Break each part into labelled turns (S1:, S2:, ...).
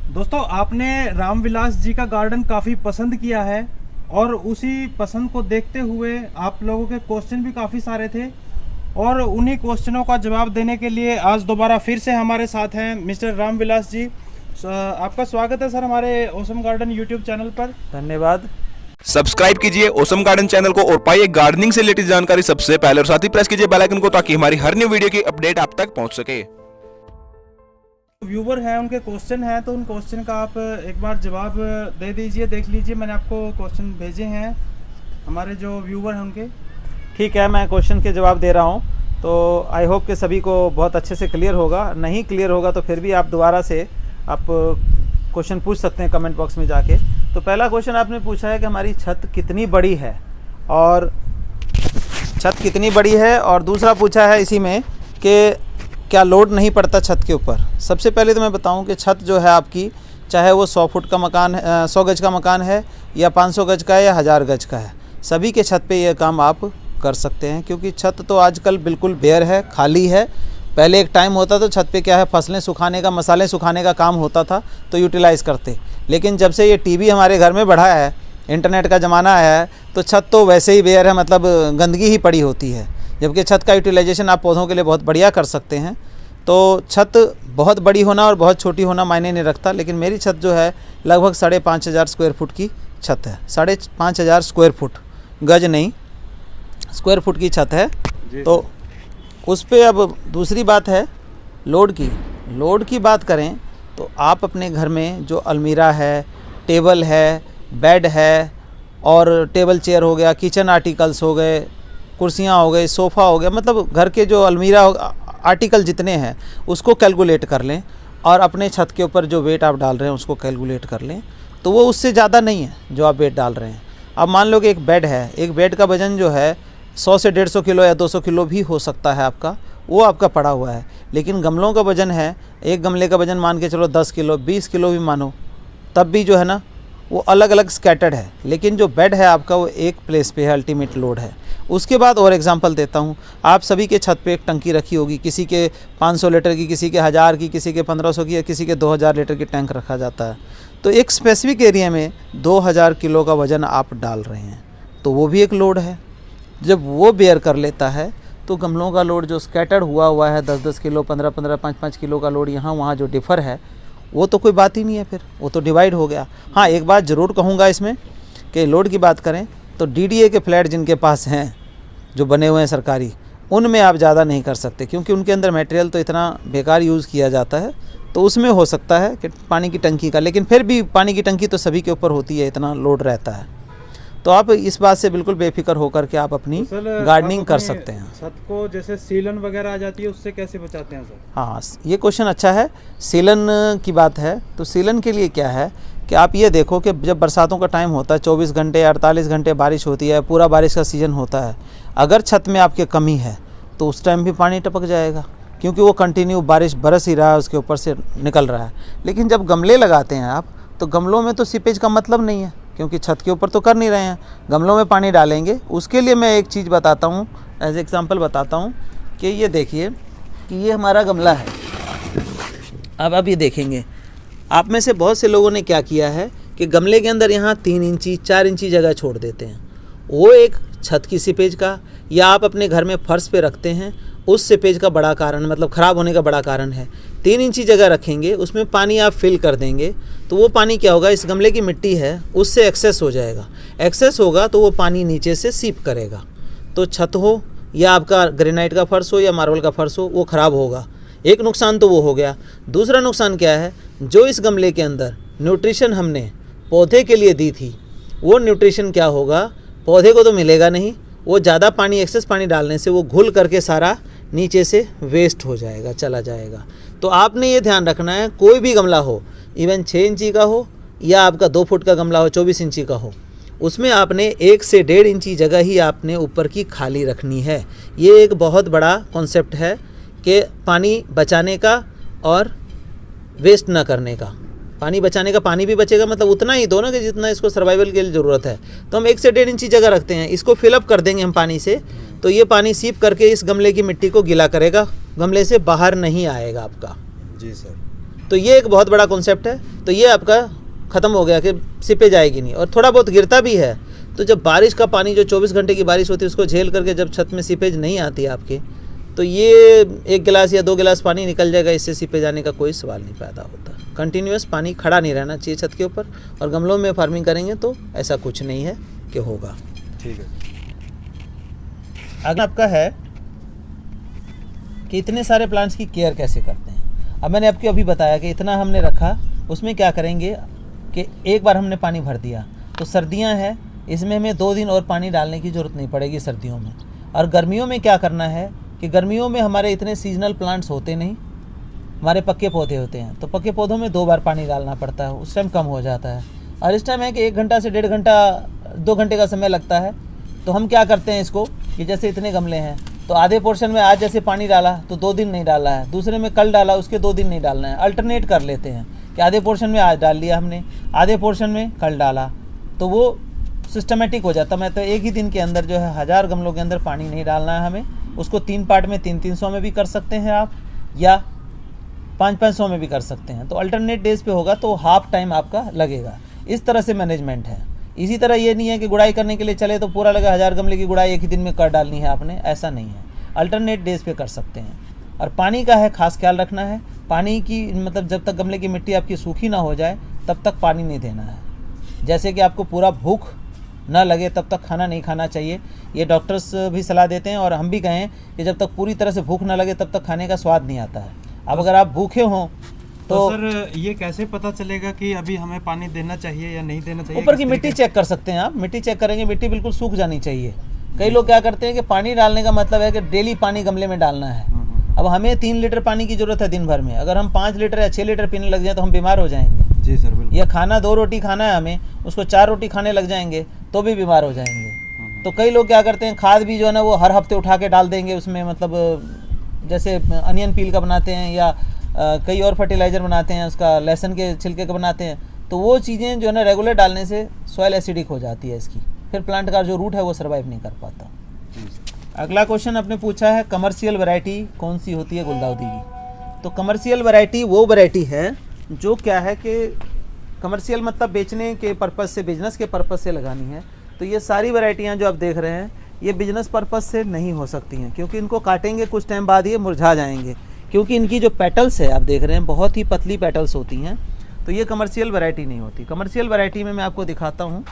S1: दोस्तों आपने रामविलास जी का गार्डन काफ़ी पसंद किया है और उसी पसंद को देखते हुए आप लोगों के क्वेश्चन भी काफ़ी सारे थे और उन्हीं क्वेश्चनों का जवाब देने के लिए आज दोबारा फिर से हमारे साथ हैं मिस्टर रामविलास जी। आपका स्वागत है सर हमारे ओसम गार्डन यूट्यूब चैनल पर।
S2: धन्यवाद।
S3: सब्सक्राइब कीजिए ओसम गार्डन चैनल को और पाइए गार्डनिंग से रिलेटेड जानकारी सबसे पहले और साथ ही प्रेस कीजिए बेल आइकन को ताकि हमारी हर न्यू वीडियो की अपडेट आप तक पहुंच सके।
S1: व्यूवर हैं उनके क्वेश्चन हैं तो उन क्वेश्चन का आप एक बार जवाब दे दीजिए। देख लीजिए मैंने आपको क्वेश्चन भेजे हैं हमारे जो व्यूवर हैं उनके।
S2: ठीक है, मैं क्वेश्चन के जवाब दे रहा हूँ तो आई होप कि सभी को बहुत अच्छे से क्लियर होगा। नहीं क्लियर होगा तो फिर भी आप दोबारा से आप क्वेश्चन पूछ सकते हैं कमेंट बॉक्स में जाके। तो पहला क्वेश्चन आपने पूछा है कि हमारी छत कितनी बड़ी है और दूसरा पूछा है इसी में कि क्या लोड नहीं पड़ता छत के ऊपर। सबसे पहले तो मैं बताऊं कि छत जो है आपकी, चाहे वो 100 फुट का मकान है, 100 गज का मकान है या 500 गज का है या 1000 गज का है, सभी के छत पे ये काम आप कर सकते हैं। क्योंकि छत तो आजकल बिल्कुल बेयर है, खाली है। पहले एक टाइम होता तो छत पे क्या है फसलें सुखाने का, मसाले सुखाने का काम होता था तो यूटिलाइज़ करते। लेकिन जब से ये टीवी हमारे घर में बढ़ा है, इंटरनेट का ज़माना है, तो छत तो वैसे ही बेयर है, मतलब गंदगी ही पड़ी होती है। जबकि छत का यूटिलाइजेशन आप पौधों के लिए बहुत बढ़िया कर सकते हैं। तो छत बहुत बड़ी होना और बहुत छोटी होना मायने नहीं रखता। लेकिन मेरी छत जो है लगभग 5,500 स्क्वायर फुट की छत है। 5,500 स्क्वायर फुट, गज नहीं, स्क्वायर फुट की छत है। तो उस पर अब दूसरी बात है लोड की बात करें तो आप अपने घर में जो अलमीरा है, टेबल है, बेड है और टेबल चेयर हो गया, किचन आर्टिकल्स हो गए, कुर्सियाँ हो गई, सोफ़ा हो गया, मतलब घर के जो अलमीरा आर्टिकल जितने हैं उसको कैलकुलेट कर लें और अपने छत के ऊपर जो वेट आप डाल रहे हैं उसको कैलकुलेट कर लें तो वो उससे ज़्यादा नहीं है जो आप वेट डाल रहे हैं। अब मान लो कि एक बेड है, एक बेड का वज़न जो है 100 से 150 किलो या 200 किलो भी हो सकता है आपका, वो आपका पड़ा हुआ है। लेकिन गमलों का वज़न है, एक गमले का वज़न मान के चलो 10 किलो, 20 किलो भी मानो, तब भी जो है ना वो अलग अलग स्कैटर्ड है। लेकिन जो बेड है आपका वो एक प्लेस पे है, अल्टीमेट लोड है। उसके बाद और एग्जांपल देता हूँ, आप सभी के छत पे एक टंकी रखी होगी, किसी के 500 लीटर की, किसी के 1000 की, किसी के 1500 की या किसी के 2000 लीटर की टैंक रखा जाता है। तो एक स्पेसिफिक एरिया में 2000 किलो का वज़न आप डाल रहे हैं तो वो भी एक लोड है। जब वो बेयर कर लेता है तो गमलों का लोड जो स्कैटर्ड हुआ है 10-10 किलो, 15-15, 5-5 किलो का लोड यहाँ वहाँ जो डिफ़र है वो तो कोई बात ही नहीं है, फिर वो तो डिवाइड हो गया। हाँ, एक बात ज़रूर कहूँगा इसमें कि लोड की बात करें तो DDA के फ्लैट जिनके पास हैं, जो बने हुए हैं सरकारी, उनमें आप ज़्यादा नहीं कर सकते क्योंकि उनके अंदर मटेरियल तो इतना बेकार यूज़ किया जाता है। तो उसमें हो सकता है कि पानी की टंकी का, लेकिन फिर भी पानी की टंकी तो सभी के ऊपर होती है, इतना लोड रहता है। तो आप इस बात से बिल्कुल बेफिक्र होकर के आप अपनी गार्डनिंग कर सकते हैं।
S1: छत को जैसे सीलन वगैरह आ जाती है उससे कैसे बचाते हैं सर?
S2: हाँ, ये क्वेश्चन अच्छा है। सीलन की बात है तो सीलन के लिए क्या है कि आप ये देखो कि जब बरसातों का टाइम होता है, 24 घंटे 48 घंटे बारिश होती है, पूरा बारिश का सीज़न होता है, अगर छत में आपके कमी है तो उस टाइम भी पानी टपक जाएगा क्योंकि वो कंटिन्यू बारिश बरस ही रहा है, उसके ऊपर से निकल रहा है। लेकिन जब गमले लगाते हैं आप तो गमलों में तो सीपेज का मतलब नहीं है क्योंकि छत के ऊपर तो कर नहीं रहे हैं, गमलों में पानी डालेंगे। उसके लिए मैं एक चीज़ बताता हूँ, एज एग्जांपल बताता हूँ कि ये देखिए कि ये हमारा गमला है। अब आप ये देखेंगे, आप में से बहुत से लोगों ने क्या किया है कि गमले के अंदर यहाँ 3 इंची 4 इंची जगह छोड़ देते हैं। वो एक छत की सीपेज का या आप अपने घर में फर्श पे रखते हैं उस सीपेज का बड़ा कारण, मतलब ख़राब होने का बड़ा कारण है। 3 इंची जगह रखेंगे, उसमें पानी आप फिल कर देंगे तो वो पानी क्या होगा, इस गमले की मिट्टी है उससे एक्सेस हो जाएगा। एक्सेस होगा तो वो पानी नीचे से सीप करेगा। तो छत हो या आपका ग्रेनाइट का फर्श हो या मार्बल का फर्श हो, वो ख़राब होगा। एक नुकसान तो वो हो गया। दूसरा नुकसान क्या है, जो इस गमले के अंदर न्यूट्रिशन हमने पौधे के लिए दी थी वो न्यूट्रिशन क्या होगा, पौधे को तो मिलेगा नहीं। वो ज़्यादा पानी, एक्सेस पानी डालने से वो घुल करके सारा नीचे से वेस्ट हो जाएगा, चला जाएगा। तो आपने ये ध्यान रखना है, कोई भी गमला हो, इवन 6 इंची का हो या आपका 2 फुट का गमला हो, 24 इंची का हो, उसमें आपने 1 से 1.5 इंची जगह ही आपने ऊपर की खाली रखनी है। ये एक बहुत बड़ा कॉन्सेप्ट है कि पानी बचाने का और वेस्ट ना करने का। पानी बचाने का, पानी भी बचेगा मतलब उतना ही दो ना कि जितना इसको सर्वाइवल के लिए ज़रूरत है। तो हम 1 से 1.5 इंची जगह रखते हैं, इसको फिलअप कर देंगे हम पानी से, तो ये पानी सीप करके इस गमले की मिट्टी को गीला करेगा, गमले से बाहर नहीं आएगा आपका।
S1: जी सर।
S2: तो ये एक बहुत बड़ा कॉन्सेप्ट है। तो तो ये आपका ख़त्म हो गया कि सीपेज आएगी नहीं। और थोड़ा बहुत गिरता भी है तो जब बारिश का पानी जो 24 घंटे की बारिश होती है उसको झेल करके जब छत में सीपेज नहीं आती है आपके, तो ये 1 गिलास या 2 गिलास पानी निकल जाएगा, इससे सीपेज आने का कोई सवाल नहीं पैदा होता। कंटिन्यूस पानी खड़ा नहीं रहना चाहिए छत के ऊपर, और गमलों में फार्मिंग करेंगे तो ऐसा कुछ नहीं है कि होगा।
S1: ठीक है।
S2: अगला आपका है कि इतने सारे प्लांट्स की केयर कैसे करते हैं। अब मैंने आपको अभी बताया कि इतना हमने रखा, उसमें क्या करेंगे कि एक बार हमने पानी भर दिया तो सर्दियां हैं, इसमें हमें 2 दिन और पानी डालने की ज़रूरत नहीं पड़ेगी सर्दियों में। और गर्मियों में क्या करना है कि गर्मियों में हमारे इतने सीजनल प्लांट्स होते नहीं, हमारे पक्के पौधे होते हैं, तो पक्के पौधों में 2 बार पानी डालना पड़ता है, उस टाइम कम हो जाता है। और इस टाइम है कि 1 घंटा से 1.5 घंटा 2 घंटे का समय लगता है। तो हम क्या करते हैं इसको कि जैसे इतने गमले हैं तो आधे पोर्शन में आज जैसे पानी डाला तो 2 दिन नहीं डालना है, दूसरे में कल डाला उसके 2 दिन नहीं डालना है, अल्टरनेट कर लेते हैं कि आधे पोर्शन में आज डाल लिया हमने, आधे पोर्शन में कल डाला, तो वो सिस्टमेटिक हो जाता। मैं तो एक ही दिन के अंदर जो है 1000 गमलों के अंदर पानी नहीं डालना है हमें, उसको 3 पार्ट में 300 में भी कर सकते हैं आप, या 500 में भी कर सकते हैं। तो अल्टरनेट डेज पे होगा तो हाफ टाइम आपका लगेगा। इस तरह से मैनेजमेंट है। इसी तरह ये नहीं है कि गुड़ाई करने के लिए चले तो पूरा लगा 1000 गमले की गुड़ाई एक ही दिन में कर डालनी है आपने, ऐसा नहीं है। अल्टरनेट डेज पे कर सकते हैं। और पानी का है खास ख्याल रखना है, पानी की मतलब जब तक गमले की मिट्टी आपकी सूखी ना हो जाए तब तक पानी नहीं देना है। जैसे कि आपको पूरा भूख ना लगे तब तक खाना नहीं खाना चाहिए, ये डॉक्टर्स भी सलाह देते हैं और हम भी कहें कि जब तक पूरी तरह से भूख ना लगे तब तक खाने का स्वाद नहीं आता है। अब अगर आप भूखे हों
S1: तो सर ये कैसे पता चलेगा कि अभी हमें पानी देना चाहिए या नहीं देना चाहिए?
S2: ऊपर की मिट्टी चेक कर सकते हैं आप, मिट्टी चेक करेंगे, मिट्टी बिल्कुल सूख जानी चाहिए। कई लोग क्या करते हैं कि पानी डालने का मतलब है कि डेली पानी गमले में डालना है। अब हमें 3 लीटर पानी की ज़रूरत है दिन भर में, अगर हम 5 लीटर या 6 लीटर पीने लग जाए तो हम बीमार हो जाएंगे।
S1: जी सर बिल्कुल।
S2: या खाना 2 रोटी खाना है हमें, उसको 4 रोटी खाने लग जाएंगे तो भी बीमार हो जाएंगे। तो कई लोग क्या करते हैं खाद भी जो है ना वो हर हफ्ते उठा के डाल देंगे उसमें, मतलब जैसे अनियन पील का बनाते हैं या कई और फर्टिलाइज़र बनाते हैं, उसका लहसुन के छिलके का बनाते हैं, तो वो चीज़ें जो है ना रेगुलर डालने से सॉइल एसिडिक हो जाती है इसकी, फिर प्लांट का जो रूट है वो सर्वाइव नहीं कर पाता। अगला क्वेश्चन आपने पूछा है कमर्शियल वैरायटी कौन सी होती है गुलदाउदी की। तो कमर्शियल वैरायटी वो वैरायटी है जो क्या है कि कमर्शियल मतलब बेचने के पर्पज़ से, बिजनेस के पर्पज़ से लगानी है। तो ये सारी वैरायटियाँ जो आप देख रहे हैं ये बिजनेस पर्पज़ से नहीं हो सकती हैं, क्योंकि इनको काटेंगे कुछ टाइम बाद ये मुरझा जाएंगे, क्योंकि इनकी जो पेटल्स है आप देख रहे हैं बहुत ही पतली पेटल्स होती हैं। तो ये कमर्शियल वैरायटी नहीं होती। कमर्शियल वैरायटी में मैं आपको दिखाता हूँ।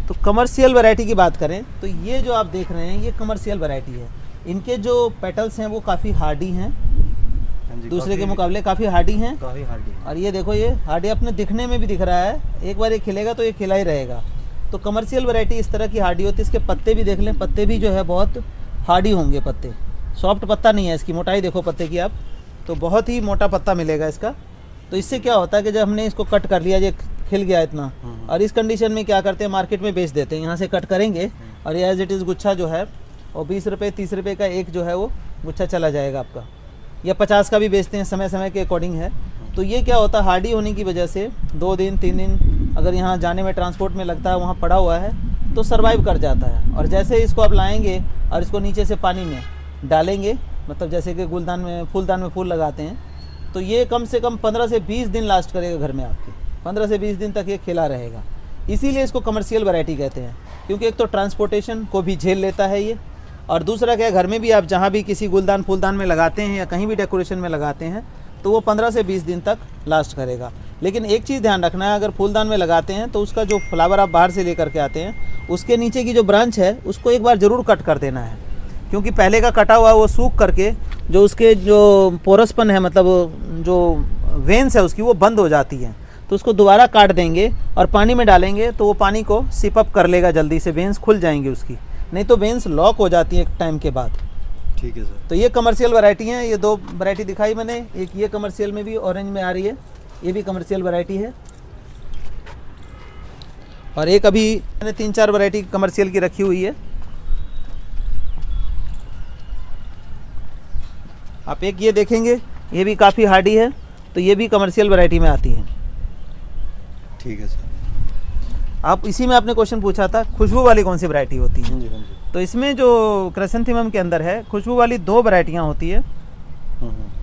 S2: तो कमर्शियल वैरायटी की बात करें तो ये जो आप देख रहे हैं ये कमर्शियल वैरायटी है। इनके जो पेटल्स हैं वो काफ़ी हार्डी हैं, दूसरे के मुकाबले काफ़ी हार्डी हैं।
S1: काफ़ी हार्डी।
S2: और ये देखो ये हार्डी अपने दिखने में भी दिख रहा है, एक बार ये खिलेगा तो ये खिला ही रहेगा। तो कमर्शियल वैरायटी इस तरह की हार्डी होती है। इसके पत्ते भी देख लें, पत्ते भी जो है बहुत हार्डी होंगे पत्ते, सॉफ्ट पत्ता नहीं है। इसकी मोटाई देखो पत्ते की आप, तो बहुत ही मोटा पत्ता मिलेगा इसका। तो इससे क्या होता है कि जब हमने इसको कट कर लिया, ये खिल गया इतना, और इस कंडीशन में क्या करते हैं मार्केट में बेच देते हैं। यहाँ से कट करेंगे और ये एज इट इज़ गुच्छा जो है और 20 रुपये 30 रुपये का एक जो है वो गुच्छा चला जाएगा आपका, या 50 का भी बेचते हैं, समय समय के अकॉर्डिंग है। तो ये क्या होता है हार्डी होने की वजह से 2 दिन 3 दिन अगर यहाँ जाने में ट्रांसपोर्ट में लगता है, वहाँ पड़ा हुआ है तो सर्वाइव कर जाता है। और जैसे इसको आप लाएंगे और इसको नीचे से पानी में डालेंगे, मतलब जैसे कि गुलदान में फूलदान में फूल लगाते हैं, तो ये कम से कम 15 से 20 दिन लास्ट करेगा घर में आपके, 15 से 20 दिन तक ये खिला रहेगा। इसीलिए इसको कमर्शियल वैरायटी कहते हैं, क्योंकि एक तो ट्रांसपोर्टेशन को भी झेल लेता है ये, और दूसरा क्या घर में भी आप जहाँ भी किसी गुलदान फूलदान में लगाते हैं या कहीं भी डेकोरेशन में लगाते हैं तो वो 15 से 20 दिन तक लास्ट करेगा। लेकिन एक चीज़ ध्यान रखना है, अगर फूलदान में लगाते हैं तो उसका जो फ्लावर आप बाहर से लेकर के आते हैं उसके नीचे की जो ब्रांच है उसको एक बार ज़रूर कट कर देना है, क्योंकि पहले का कटा हुआ वो सूख करके जो उसके जो पोरसपन है, मतलब जो वेन्स है उसकी वो बंद हो जाती है। तो उसको दोबारा काट देंगे और पानी में डालेंगे तो वो पानी को सिप अप कर लेगा जल्दी से, वेन्स खुल जाएंगी उसकी, नहीं तो वेन्स लॉक हो जाती है एक टाइम के बाद।
S1: ठीक है सर।
S2: तो ये कमर्शियल वैरायटी हैं, ये 2 वैरायटी दिखाई मैंने, एक ये कमर्शियल में भी ऑरेंज में आ रही है, ये भी कमर्शियल वैरायटी है, और एक अभी मैंने 3-4 वैरायटी कमर्शियल की रखी हुई है। आप एक ये देखेंगे, ये भी काफ़ी हार्डी है, तो ये भी कमर्शियल वैरायटी में आती है।
S1: ठीक है सर।
S2: आप इसी में आपने क्वेश्चन पूछा था खुशबू वाली कौन सी वैरायटी होती है।
S1: हाँ जी।
S2: तो इसमें जो क्राइसेंथेमम के अंदर है खुशबू वाली 2 वैरायटियाँ होती है,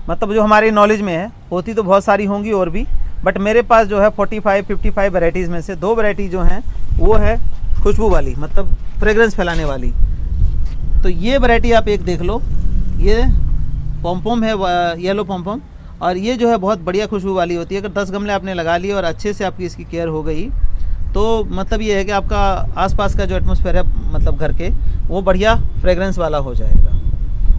S2: मतलब जो हमारे नॉलेज में है, होती तो बहुत सारी होंगी और भी, बट मेरे पास जो है 45-55 वैरायटीज़ में से 2 वैरायटी जो हैं वो है खुशबू वाली, मतलब फ्रेग्रेंस फैलाने वाली। तो ये वैरायटी आप एक देख लो, ये पॉम्पॉम है, येलो पॉम्पॉम, और ये जो है बहुत बढ़िया खुशबू वाली होती है। अगर 10 गमले आपने लगा लिए और अच्छे से आपकी इसकी केयर हो गई तो मतलब ये है कि आपका आसपास का जो एटमॉस्फेयर है मतलब घर के, वो बढ़िया फ्रेग्रेंस वाला हो जाएगा।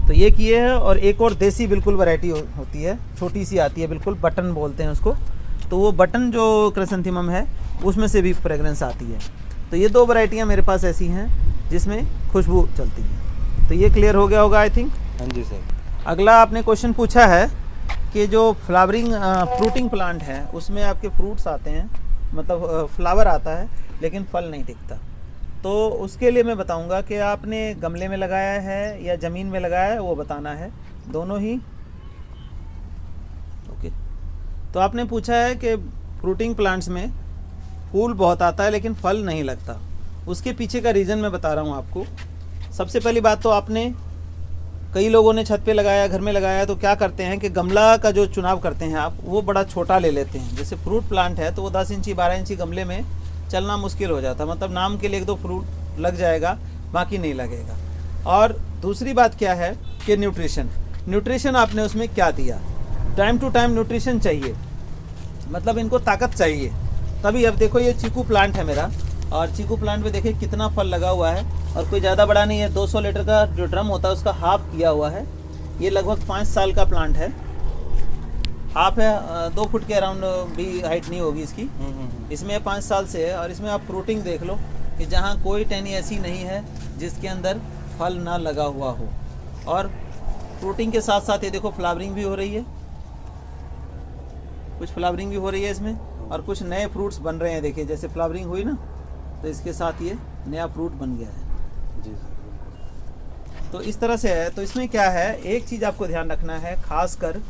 S2: तो ये किए हैं। और एक और देसी बिल्कुल वैरायटी होती है, छोटी सी आती है बिल्कुल, बटन बोलते हैं उसको। तो वो बटन जो क्रिसैंथेमम है उसमें से भी फ्रेग्रेंस आती है। तो ये 2 वैरायटियाँ मेरे पास ऐसी हैं जिसमें खुशबू चलती है। तो ये क्लियर हो गया होगा आई थिंक।
S1: हाँ जी सर।
S2: अगला आपने क्वेश्चन पूछा है कि जो फ्रूटिंग प्लांट है उसमें आपके फ्रूट्स आते हैं, मतलब फ्लावर आता है लेकिन फल नहीं दिखता। तो उसके लिए मैं बताऊंगा कि आपने गमले में लगाया है या ज़मीन में लगाया है, वो बताना है, दोनों ही। ओके। तो आपने पूछा है कि फ्रूटिंग प्लांट्स में फूल बहुत आता है लेकिन फल नहीं लगता। उसके पीछे का रीज़न मैं बता रहा हूँ आपको। सबसे पहली बात तो आपने, कई लोगों ने छत पे लगाया, घर में लगाया, तो क्या करते हैं कि गमला का जो चुनाव करते हैं आप, वो बड़ा छोटा ले लेते हैं। जैसे फ्रूट प्लांट है तो वो 10 इंची 12 इंची गमले में चलना मुश्किल हो जाता है, मतलब नाम के लिए 1-2 फ्रूट लग जाएगा, बाकी नहीं लगेगा। और दूसरी बात क्या है कि न्यूट्रिशन आपने उसमें क्या दिया, टाइम टू टाइम न्यूट्रिशन चाहिए, मतलब इनको ताकत चाहिए तभी। अब देखो ये चीकू प्लांट है मेरा, और चीकू प्लांट में देखिए कितना फल लगा हुआ है, और कोई ज़्यादा बड़ा नहीं है। 200 लीटर का जो ड्रम होता है उसका हाफ किया हुआ है। ये लगभग 5 साल का प्लांट है, हाफ है, 2 फुट के अराउंड भी हाइट नहीं होगी इसकी। इसमें 5 साल से है। और इसमें आप फ्रूटिंग देख लो कि जहाँ कोई टहनी ऐसी नहीं है जिसके अंदर फल ना लगा हुआ हो। और फ्रूटिंग के साथ साथ ये देखो फ्लावरिंग भी हो रही है, कुछ फ्लावरिंग भी हो रही है इसमें, और कुछ नए फ्रूट्स बन रहे हैं। देखिए जैसे फ्लावरिंग हुई ना, तो इसके साथ ये नया फ्रूट बन गया है जी। तो इस तरह से है। तो इसमें क्या है, एक चीज़ आपको ध्यान रखना है, खासकर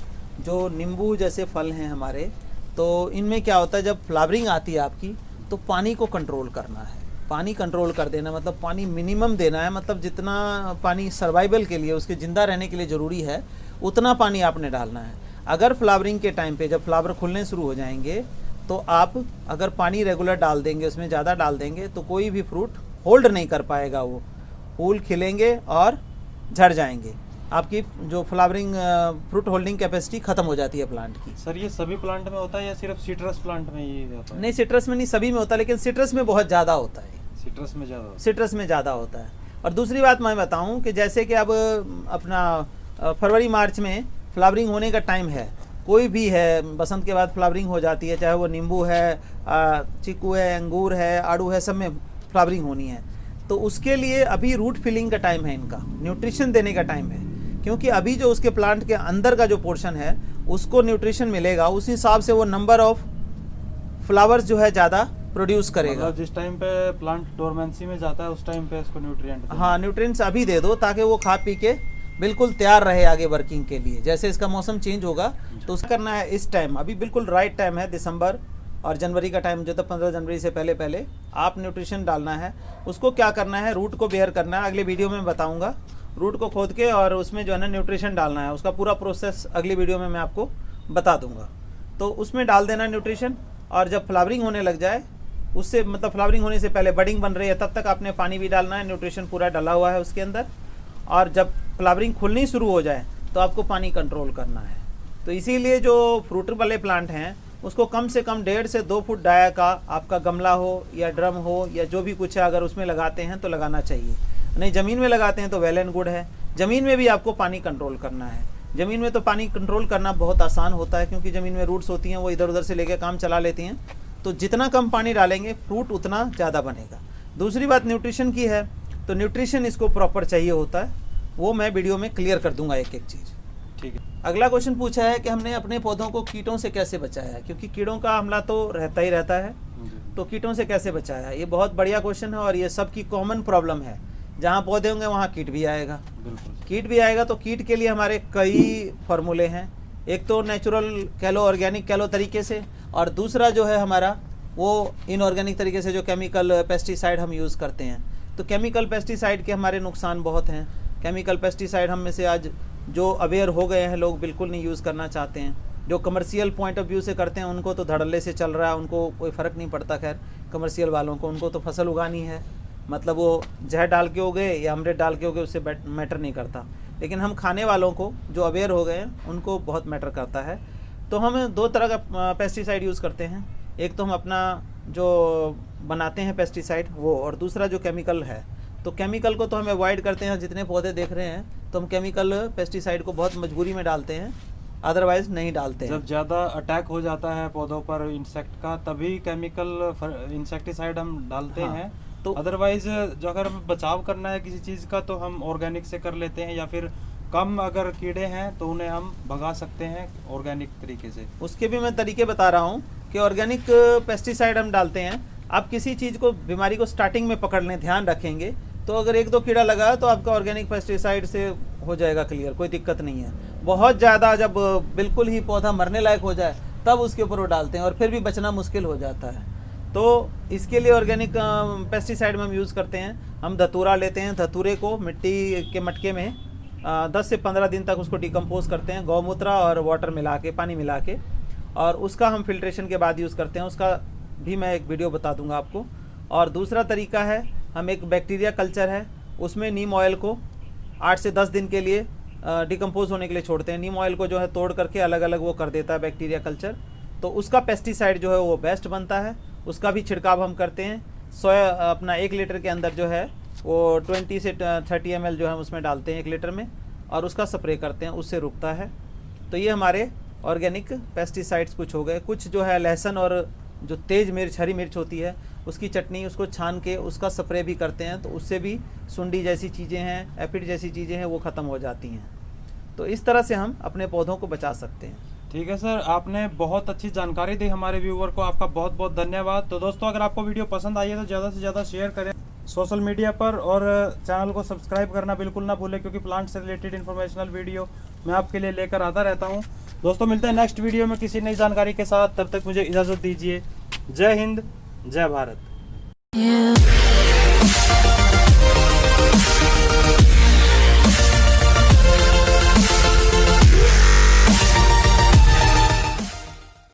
S2: जो नींबू जैसे फल हैं हमारे, तो इनमें क्या होता है, जब फ्लावरिंग आती है आपकी तो पानी को कंट्रोल करना है। पानी कंट्रोल कर देना मतलब पानी मिनिमम देना है, मतलब जितना पानी सर्वाइवल के लिए, उसके ज़िंदा रहने के लिए ज़रूरी है, उतना पानी आपने डालना है। अगर फ्लावरिंग के टाइम पे जब फ्लावर खुलने शुरू हो जाएंगे तो आप अगर पानी रेगुलर डाल देंगे, उसमें ज़्यादा डाल देंगे, तो कोई भी फ्रूट होल्ड नहीं कर पाएगा। वो फूल खिलेंगे और झड़ जाएंगे, आपकी जो फ्लावरिंग फ्रूट होल्डिंग कैपेसिटी ख़त्म हो जाती है प्लांट की।
S1: सर ये सभी प्लांट में होता है या सिर्फ सिट्रस प्लांट में ये होता है?
S2: नहीं, सिट्रस में नहीं, सभी में होता है, लेकिन सिट्रस में बहुत ज़्यादा होता है।
S1: सिट्रस में ज़्यादा
S2: सिट्रस में ज़्यादा होता है। और दूसरी बात मैं बताऊं कि जैसे कि अब अपना फरवरी मार्च में फ्लावरिंग होने का टाइम है, कोई भी है, बसंत के बाद फ्लावरिंग हो जाती है, चाहे वो नींबू है, चीकू है, अंगूर है, आड़ू है, सब में फ्लावरिंग होनी है। तो उसके लिए अभी रूट फिलिंग का टाइम है, इनका न्यूट्रिशन देने का टाइम है, क्योंकि अभी जो उसके प्लांट के अंदर का जो पोर्शन है उसको न्यूट्रिशन मिलेगा, उस हिसाब से वो नंबर ऑफ फ्लावर्स जो है ज़्यादा प्रोड्यूस करेगा।
S1: मतलब जिस टाइम पे प्लांट डोरमेंसी में जाता है उस टाइम पे इसको न्यूट्रिएंट,
S2: हाँ, न्यूट्रिएंट्स अभी दे दो ताकि वो खा पी के बिल्कुल तैयार रहे आगे वर्किंग के लिए। जैसे इसका मौसम चेंज होगा तो उसका करना है इस टाइम, अभी बिल्कुल राइट टाइम है, दिसंबर और जनवरी का टाइम जो था 15 जनवरी से पहले पहले आप न्यूट्रिशन डालना है। उसको क्या करना है, रूट को बेयर करना है, अगले वीडियो में बताऊंगा। रूट को खोद के और उसमें जो है ना न्यूट्रिशन डालना है, उसका पूरा प्रोसेस अगली वीडियो में मैं आपको बता दूंगा। तो उसमें डाल देना न्यूट्रिशन, और जब फ्लावरिंग होने लग जाए, उससे मतलब फ्लावरिंग होने से पहले बडिंग बन रही है तब तक आपने पानी भी डालना है, न्यूट्रिशन पूरा डाला हुआ है उसके अंदर। और जब फ्लावरिंग खुलनी शुरू हो जाए तो आपको पानी कंट्रोल करना है। तो इसीलिए जो फ्रूट वाले प्लांट हैं उसको कम से कम 1.5 से 2 फुट डाया का आपका गमला हो या ड्रम हो या जो भी कुछ है, अगर उसमें लगाते हैं तो लगाना चाहिए। नहीं, ज़मीन में लगाते हैं तो वेल एंड गुड है। ज़मीन में भी आपको पानी कंट्रोल करना है। ज़मीन में तो पानी कंट्रोल करना बहुत आसान होता है, क्योंकि ज़मीन में रूट्स होती हैं, वो इधर उधर से लेकर काम चला लेती हैं। तो जितना कम पानी डालेंगे फ्रूट उतना ज़्यादा बनेगा। दूसरी बात न्यूट्रिशन की है, तो न्यूट्रिशन इसको प्रॉपर चाहिए होता है, वो मैं वीडियो में क्लियर कर दूंगा एक एक चीज़।
S1: ठीक है।
S2: अगला क्वेश्चन पूछा है कि हमने अपने पौधों को कीटों से कैसे बचाया है, क्योंकि कीड़ों का हमला तो रहता ही रहता है, तो कीटों से कैसे बचाया है, ये बहुत बढ़िया क्वेश्चन है। और ये सबकी कॉमन प्रॉब्लम है, जहाँ पौधे होंगे वहाँ कीट भी आएगा। कीट भी आएगा, तो कीट के लिए हमारे कई फार्मूले हैं। एक तो नेचुरल कह लो, ऑर्गेनिक कह लो तरीके से, और दूसरा जो है हमारा वो इनऑर्गेनिक तरीके से जो केमिकल पेस्टिसाइड हम यूज़ करते हैं। तो केमिकल पेस्टिसाइड के हमारे नुकसान बहुत हैं। केमिकल पेस्टिसाइड हम में से आज जो अवेयर हो गए हैं लोग बिल्कुल नहीं यूज़ करना चाहते हैं। जो कमर्शियल पॉइंट ऑफ व्यू से करते हैं उनको तो धड़ल्ले से चल रहा है, उनको कोई फ़र्क नहीं पड़ता। खैर कमर्शियल वालों को, उनको तो फसल उगानी है, मतलब वो जहर डाल के हो गए या अमृत डाल के हो गए, उससे मैटर नहीं करता। लेकिन हम खाने वालों को जो अवेयर हो गए हैं उनको बहुत मैटर करता है। तो हम दो तरह का पेस्टिसाइड यूज़ करते हैं। एक तो हम अपना जो बनाते हैं पेस्टिसाइड वो, और दूसरा जो केमिकल है। तो केमिकल को तो हम अवॉइड करते हैं, जितने पौधे देख रहे हैं तो हम केमिकल पेस्टिसाइड को बहुत मजबूरी में डालते हैं, अदरवाइज नहीं डालते हैं।
S1: जब ज़्यादा अटैक हो जाता है पौधों पर इंसेक्ट का, तभी केमिकल इंसेक्टिसाइड हम डालते
S2: हाँ,
S1: हैं।
S2: तो
S1: अदरवाइज जो अगर हमें बचाव करना है किसी चीज़ का तो हम ऑर्गेनिक से कर लेते हैं, या फिर कम अगर कीड़े हैं तो उन्हें हम भगा सकते हैं ऑर्गेनिक तरीके से।
S2: उसके भी मैं तरीके बता रहा हूँ कि ऑर्गेनिक पेस्टिसाइड हम डालते हैं। आप किसी चीज़ को, बीमारी को स्टार्टिंग में पकड़ लें, ध्यान रखेंगे, तो अगर एक दो कीड़ा लगा तो आपका ऑर्गेनिक पेस्टिसाइड से हो जाएगा क्लियर, कोई दिक्कत नहीं है। बहुत ज़्यादा जब बिल्कुल ही पौधा मरने लायक हो जाए तब उसके ऊपर वो डालते हैं, और फिर भी बचना मुश्किल हो जाता है। तो इसके लिए ऑर्गेनिक पेस्टिसाइड में हम यूज़ करते हैं। हम धतूरा लेते हैं, धतूरे को मिट्टी के मटके में 10 से 15 दिन तक उसको डिकम्पोज करते हैं, गौमूत्र और वाटर मिला के, पानी मिला के, और उसका हम फिल्ट्रेशन के बाद यूज़ करते हैं। उसका भी मैं एक वीडियो बता दूंगा आपको। और दूसरा तरीका है, हम एक बैक्टीरिया कल्चर है, उसमें नीम ऑयल को 8 से 10 दिन के लिए डिकम्पोज होने के लिए छोड़ते हैं। नीम ऑयल को जो है तोड़ करके अलग अलग वो कर देता है बैक्टीरिया कल्चर, तो उसका पेस्टिसाइड जो है वो बेस्ट बनता है। उसका भी छिड़काव हम करते हैं। अपना 1 लीटर के अंदर जो है वो 20 से 30 ml जो है उसमें डालते हैं 1 लीटर में, और उसका स्प्रे करते हैं, उससे रुकता है। तो ये हमारे ऑर्गेनिक पेस्टिसाइड्स कुछ हो गए। कुछ जो है लहसुन और जो तेज मिर्च, हरी मिर्च होती है, उसकी चटनी, उसको छान के उसका स्प्रे भी करते हैं, तो उससे भी सुंडी जैसी चीज़ें हैं, एफिड जैसी चीज़ें हैं, वो ख़त्म हो जाती हैं। तो इस तरह से हम अपने पौधों को बचा सकते हैं।
S1: ठीक है सर, आपने बहुत अच्छी जानकारी दी हमारे व्यूवर को, आपका बहुत बहुत धन्यवाद। तो दोस्तों, अगर आपको वीडियो पसंद आई है तो ज़्यादा से ज़्यादा शेयर करें सोशल मीडिया पर, और चैनल को सब्सक्राइब करना बिल्कुल ना भूलें, क्योंकि प्लांट से रिलेटेड इन्फॉर्मेशनल वीडियो मैं आपके लिए लेकर आता रहता हूं। दोस्तों, मिलते हैं नेक्स्ट वीडियो में किसी नई जानकारी के साथ। तब तक मुझे इजाज़त दीजिए। जय हिंद, जय भारत।